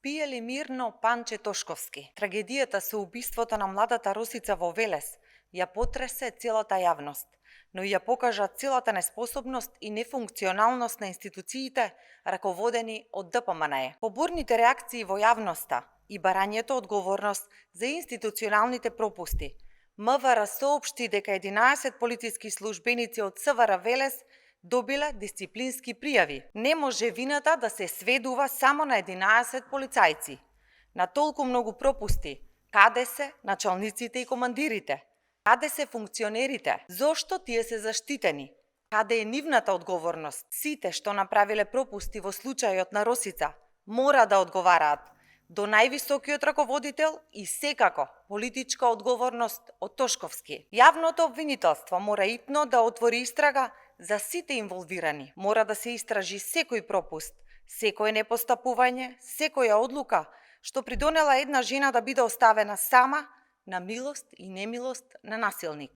Пие ли мирно Панче Тошковски? Трагедијата со убиството на младата Росица во Велес ја потресе целата јавност, но и ја покажа целата неспособност и нефункционалност на институциите раководени од ДПМНЕ. По бурните реакции во јавноста и барањето одговорност за институционалните пропусти, МВР соопшти дека 11 полициски службеници од СВР Велес добиле дисциплински пријави. Не може вината да се сведува само на 11 полицајци. На толку многу пропусти, каде се началниците и командирите? Каде се функционерите? Зошто тие се заштитени? Каде е нивната одговорност? Сите што направиле пропусти во случајот на Росица мора да одговараат до највисокиот раководител и секако политичка одговорност од Тошковски. Јавното обвинителство мора итно да отвори истрага за сите инволвирани. Мора да се истражи секој пропуст, секое непостапување, секоја одлука што придонела една жена да биде оставена сама на милост и немилост на насилник.